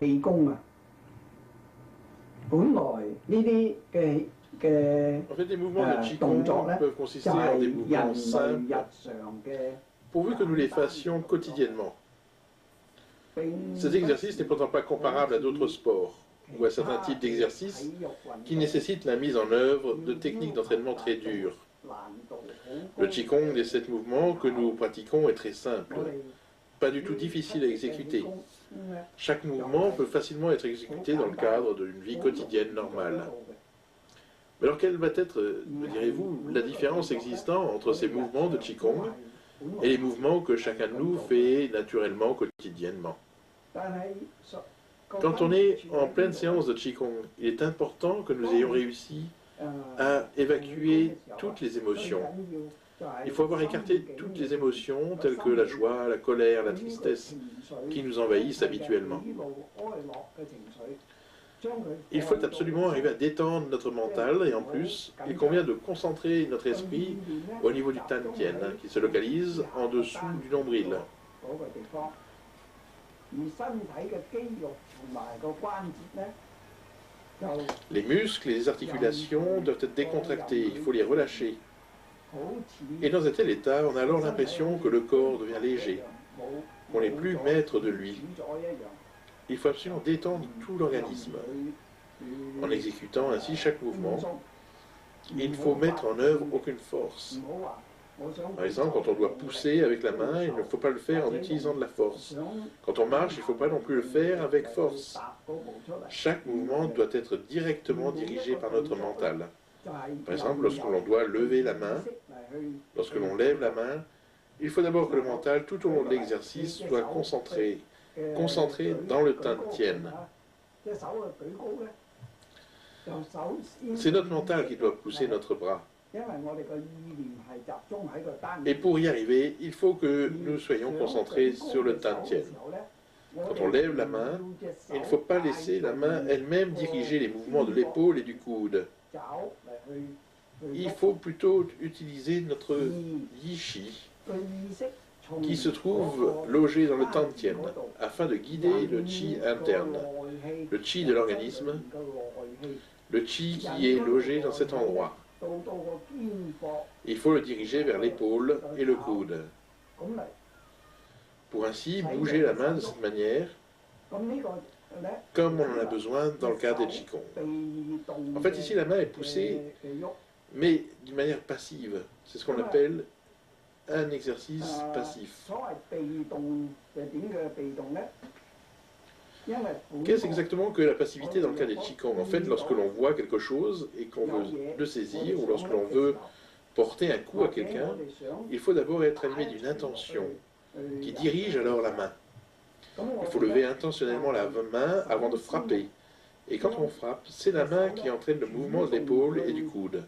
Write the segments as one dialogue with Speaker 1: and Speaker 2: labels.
Speaker 1: 氣功啊，本來呢啲嘅
Speaker 2: En fait, les mouvements de Qigong
Speaker 1: 動作咧，
Speaker 2: peuvent consister
Speaker 1: 就
Speaker 2: en
Speaker 1: 係
Speaker 2: des
Speaker 1: 人
Speaker 2: mouvements
Speaker 1: 類
Speaker 2: simples,
Speaker 1: 日常嘅
Speaker 2: pourvu que nous les fassions quotidiennement.
Speaker 1: 並
Speaker 2: Cet exercice n'est pourtant pas comparable à d'autres sports ou à certains types d'exercices qui nécessitent la mise en œuvre de techniques d'entraînement très dures. Le Qigong des 7 mouvements que nous pratiquons est très simple, pas du tout difficile à exécuter. Chaque mouvement peut facilement être exécuté dans le cadre d'une vie quotidienne normale. Mais alors quelle va être, me direz-vous, la différence existant entre ces mouvements de Qigong et les mouvements que chacun de nous fait naturellement, quotidiennement? Quand on est en pleine séance de Qigong, il est important que nous ayons réussi à évacuer toutes les émotions. Il faut avoir écarté toutes les émotions telles que la joie, la colère, la tristesse qui nous envahissent habituellement. Il faut absolument arriver à détendre notre mental et en plus, il convient de concentrer notre esprit au niveau du Tantien qui se localise en dessous du nombril. Les muscles et les articulations doivent être décontractés, il faut les relâcher. Et dans un tel état, on a alors l'impression que le corps devient léger, qu'on n'est plus maître de lui. Il faut absolument détendre tout l'organisme. En exécutant ainsi chaque mouvement, il ne faut mettre en œuvre aucune force. Par exemple, quand on doit pousser avec la main, il ne faut pas le faire en utilisant de la force. Quand on marche, il ne faut pas non plus le faire avec force. Chaque mouvement doit être directement dirigé par notre mental. Par exemple, lorsque l'on doit lever la main, lorsque l'on lève la main, il faut d'abord que le mental, tout au long de l'exercice, soit concentré dans le Tantien. C'est notre mental qui doit pousser notre bras. Et pour y arriver, il faut que nous soyons concentrés sur le Tantien. Quand on lève la main, il ne faut pas laisser la main elle-même diriger les mouvements de l'épaule et du coude. Il faut plutôt utiliser notre Yishi, qui se trouve logé dans le Tantien, afin de guider le Qi interne, le Qi de l'organisme, le Qi qui est logé dans cet endroit. Il faut le diriger vers l'épaule et le coude. Pour ainsi bouger la main de cette manière, comme on en a besoin dans le cas des Qigong. En fait, ici, la main est poussée, mais d'une manière passive. C'est ce qu'on appelle un exercice passif. Qu'est-ce exactement que la passivité dans le cas des Qigong? En fait, lorsque l'on voit quelque chose et qu'on veut le saisir, ou lorsque l'on veut porter un coup à quelqu'un, il faut d'abord être animé d'une intention qui dirige alors la main. Il faut lever intentionnellement la main avant de frapper. Et quand on frappe, c'est la main qui entraîne le mouvement de l'épaule et du coude.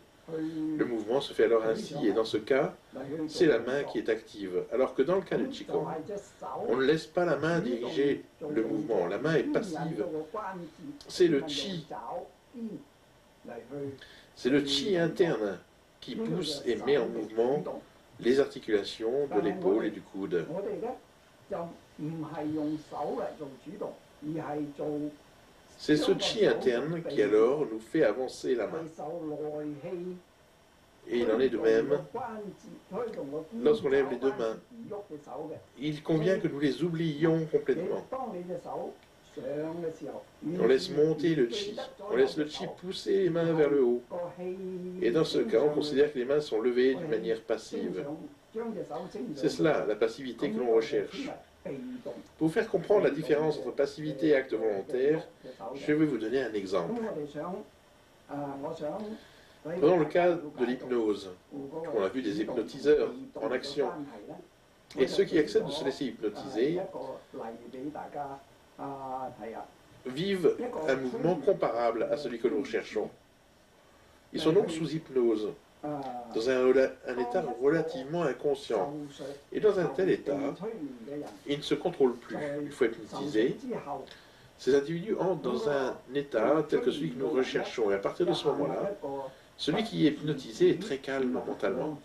Speaker 2: Le mouvement se fait alors ainsi, et dans ce cas, c'est la main qui est active. Alors que dans le cas du Qigong, on ne laisse pas la main diriger le mouvement, la main est passive. C'est le Qi. C'est le Qi interne qui pousse et met en mouvement les articulations de l'épaule et du coude. C'est ce Qi interne qui alors nous fait avancer la main. Et il en est de même lorsqu'on lève les deux mains. Il convient que nous les oublions complètement. On laisse monter le Qi. On laisse le Qi pousser les mains vers le haut. Et dans ce cas, on considère que les mains sont levées d'une manière passive. C'est cela, la passivité que l'on recherche. Pour vous faire comprendre la différence entre passivité et acte volontaire, je vais vous donner un exemple. Prenons le cas de l'hypnose. On a vu des hypnotiseurs en action. Et ceux qui acceptent de se laisser hypnotiser vivent un mouvement comparable à celui que nous recherchons. Ils sont donc sous hypnose, dans un état relativement inconscient. Et dans un tel état, ils ne se contrôlent plus. Il faut hypnotiser. Ces individus entrent dans un état tel que celui que nous recherchons. Et à partir de ce moment-là, Celui qui est hypnotisé est très calme mentalement.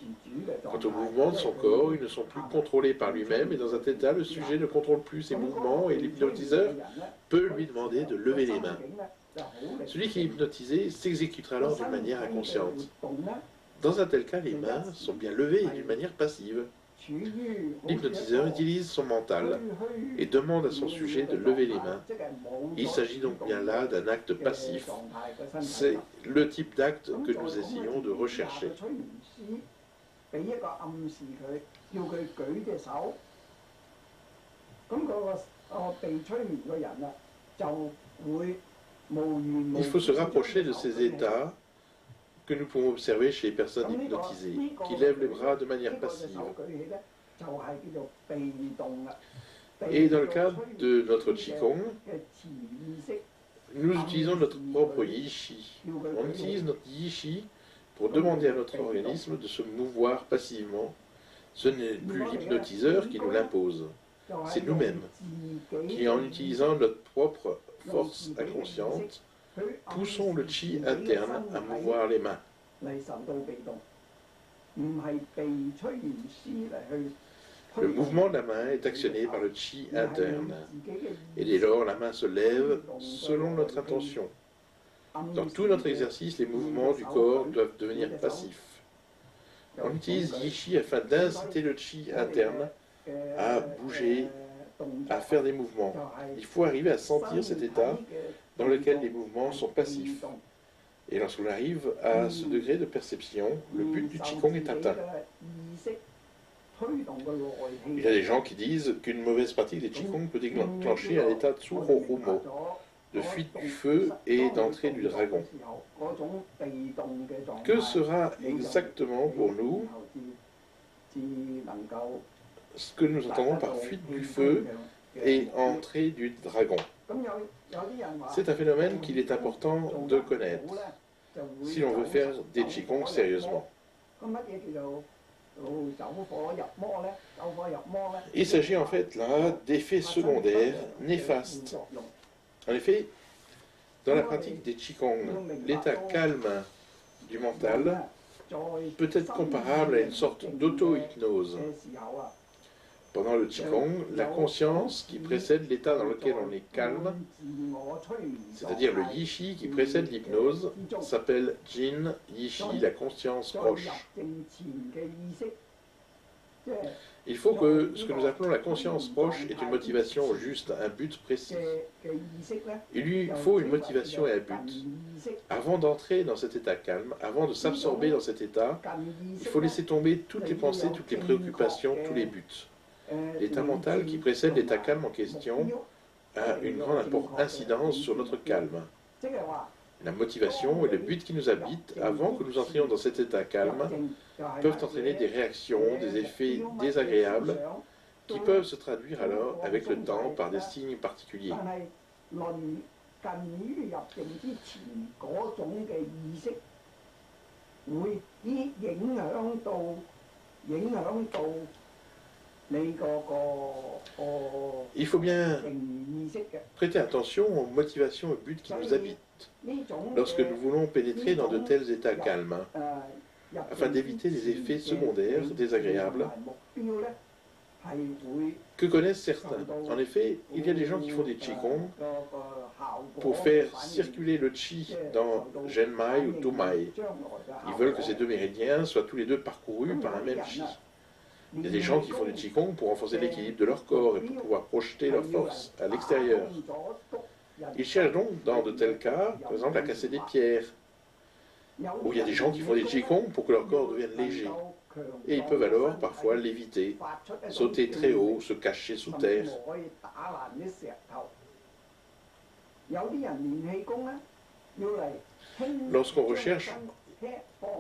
Speaker 2: Quant aux mouvements de son corps, ils ne sont plus contrôlés par lui-même et dans un tel état, le sujet ne contrôle plus ses mouvements et l'hypnotiseur peut lui demander de lever les mains. Celui qui est hypnotisé s'exécutera alors d'une manière inconsciente. Dans un tel cas, les mains sont bien levées et d'une manière passive. L'hypnotiseur utilise son mental et demande à son sujet de lever les mains. Il s'agit donc bien là d'un acte passif. C'est le type d'acte que nous essayons de rechercher. Il faut se rapprocher de ces états que nous pouvons observer chez les personnes hypnotisées, qui lèvent les bras de manière passive. Et dans le cadre de notre Qigong, nous utilisons notre propre Yishi. On utilise notre Yishi pour demander à notre organisme de se mouvoir passivement. Ce n'est plus l'hypnotiseur qui nous l'impose, c'est nous-mêmes qui, en utilisant notre propre force inconsciente, poussons le chi interne à mouvoir les mains. Le mouvement de la main est actionné par le chi interne. Et dès lors, la main se lève selon notre intention. Dans tout notre exercice, les mouvements du corps doivent devenir passifs. On utilise Yishi afin d'inciter le chi interne à bouger, à faire des mouvements. Il faut arriver à sentir cet état dans lequel les mouvements sont passifs. Et lorsqu'on arrive à ce degré de perception, le but du Qigong est atteint. Il y a des gens qui disent qu'une mauvaise pratique des Qigong peut déclencher un état de Tsuhorumo, de fuite du feu et d'entrée du dragon. Que sera exactement pour nous ce que nous entendons par fuite du feu et entrée du dragon? C'est un phénomène qu'il est important de connaître si l'on veut faire des Qigong sérieusement. Il s'agit en fait là d'effets secondaires néfastes. En effet, dans la pratique des Qigong, l'état calme du mental peut être comparable à une sorte d'auto-hypnose. Pendant le Qigong, la conscience qui précède l'état dans lequel on est calme, c'est-à-dire le Yishi qui précède l'hypnose, s'appelle Jin Yishi, la conscience proche. Il faut que ce que nous appelons la conscience proche ait une motivation juste, un but précis. Il lui faut une motivation et un but. Avant d'entrer dans cet état calme, avant de s'absorber dans cet état, il faut laisser tomber toutes les pensées, toutes les préoccupations, tous les buts. L'état mental qui précède l'état calme en question a une grande incidence sur notre calme. La motivation et le but qui nous habitent, avant que nous entrions dans cet état calme, peuvent entraîner des réactions, des effets désagréables, qui peuvent se traduire alors avec le temps par des signes particuliers. Il faut bien prêter attention aux motivations et buts qui nous habitent lorsque nous voulons pénétrer dans de tels états calmes, afin d'éviter les effets secondaires désagréables que connaissent certains. En effet, il y a des gens qui font des Qigong pour faire circuler le Qi dans Zhenmai ou Tumai. Ils veulent que ces deux méridiens soient tous les deux parcourus par un même Qi. Il y a des gens qui font du Qigong pour renforcer l'équilibre de leur corps et pour pouvoir projeter leur force à l'extérieur. Ils cherchent donc, dans de tels cas, par exemple, à casser des pierres. Ou il y a des gens qui font des Qigong pour que leur corps devienne léger. Et ils peuvent alors parfois léviter, sauter très haut, se cacher sous terre. Lorsqu'on recherche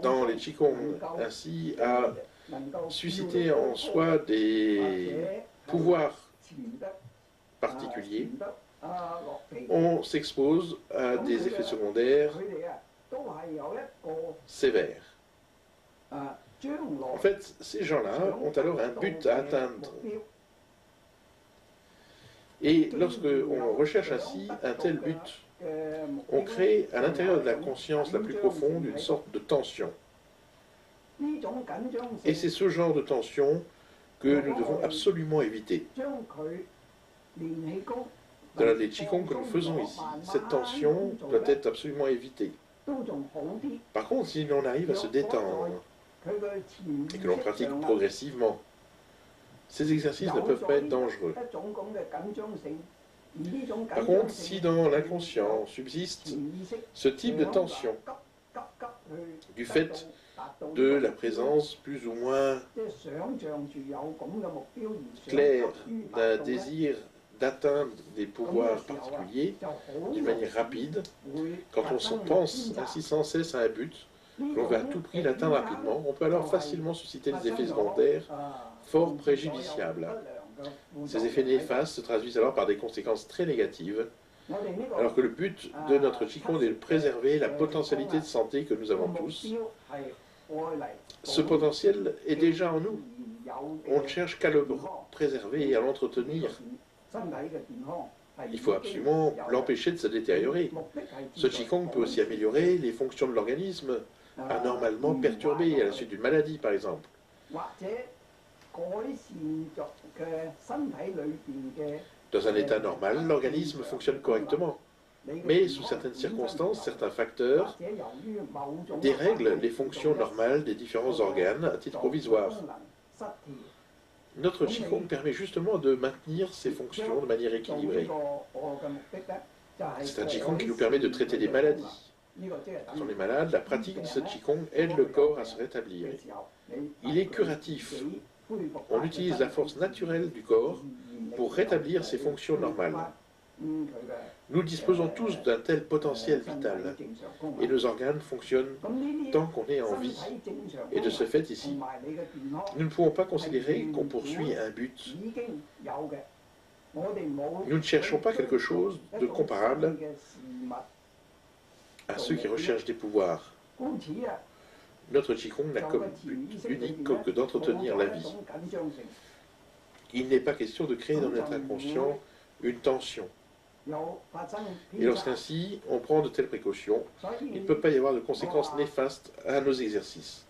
Speaker 2: dans les Qigong ainsi à susciter en soi des pouvoirs particuliers, on s'expose à des effets secondaires sévères. En fait, ces gens-là ont alors un but à atteindre. Et lorsque l'on recherche ainsi un tel but, on crée à l'intérieur de la conscience la plus profonde une sorte de tension. Et c'est ce genre de tension que nous devons absolument éviter. Dans les Qigong que nous faisons ici, cette tension doit être absolument évitée. Par contre, si l'on arrive à se détendre et que l'on pratique progressivement, ces exercices ne peuvent pas être dangereux. Par contre, si dans l'inconscient subsiste ce type de tension, du fait de la présence plus ou moins claire d'un désir d'atteindre des pouvoirs particuliers d'une manière rapide, quand on pense ainsi sans cesse à un but, qu'on veut à tout prix l'atteindre rapidement, on peut alors facilement susciter des effets secondaires fort préjudiciables. Ces effets néfastes se traduisent alors par des conséquences très négatives, alors que le but de notre Qigong est de préserver la potentialité de santé que nous avons tous. Ce potentiel est déjà en nous. On ne cherche qu'à le préserver et à l'entretenir. Il faut absolument l'empêcher de se détériorer. Ce Qigong peut aussi améliorer les fonctions de l'organisme, anormalement perturbées à la suite d'une maladie, par exemple. Dans un état normal, l'organisme fonctionne correctement. Mais sous certaines circonstances, certains facteurs dérèglent les fonctions normales des différents organes à titre provisoire. Notre Qigong permet justement de maintenir ces fonctions de manière équilibrée. C'est un Qigong qui nous permet de traiter des maladies. Quand on est malade, la pratique de ce Qigong aide le corps à se rétablir. Il est curatif. On utilise la force naturelle du corps pour rétablir ses fonctions normales. Nous disposons tous d'un tel potentiel vital, et nos organes fonctionnent tant qu'on est en vie. Et de ce fait ici, nous ne pouvons pas considérer qu'on poursuit un but. Nous ne cherchons pas quelque chose de comparable à ceux qui recherchent des pouvoirs. Notre Qigong n'a comme but unique que d'entretenir la vie. Il n'est pas question de créer dans notre inconscient une tension. Et lorsqu'ainsi on prend de telles précautions, il ne peut pas y avoir de conséquences néfastes à nos exercices.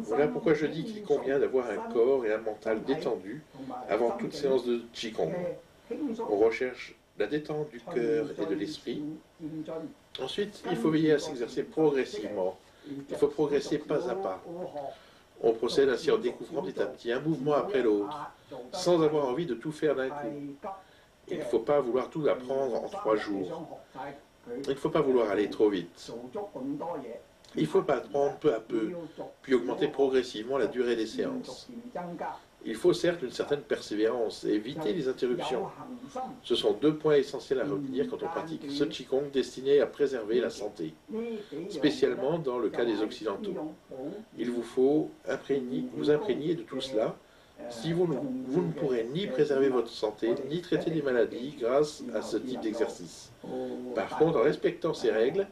Speaker 2: Voilà pourquoi je dis qu'il convient d'avoir un corps et un mental détendus avant toute séance de Qigong. On recherche la détente du cœur et de l'esprit. Ensuite, il faut veiller à s'exercer progressivement. Il faut progresser pas à pas. On procède ainsi en découvrant petit à petit un mouvement après l'autre, sans avoir envie de tout faire d'un coup. Il ne faut pas vouloir tout apprendre en 3 jours. Il ne faut pas vouloir aller trop vite. Il faut apprendre peu à peu, puis augmenter progressivement la durée des séances. Il faut certes une certaine persévérance et éviter les interruptions. Ce sont 2 points essentiels à retenir quand on pratique ce Qigong destiné à préserver la santé, spécialement dans le cas des Occidentaux. Il vous faut vous imprégner de tout cela. Si vous ne pourrez ni préserver votre santé, ni traiter des maladies grâce à ce type d'exercice. Par contre, en respectant ces règles,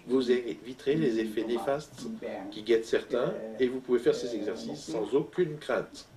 Speaker 2: vous éviterez les effets néfastes qui guettent certains et vous pouvez faire ces exercices sans aucune crainte.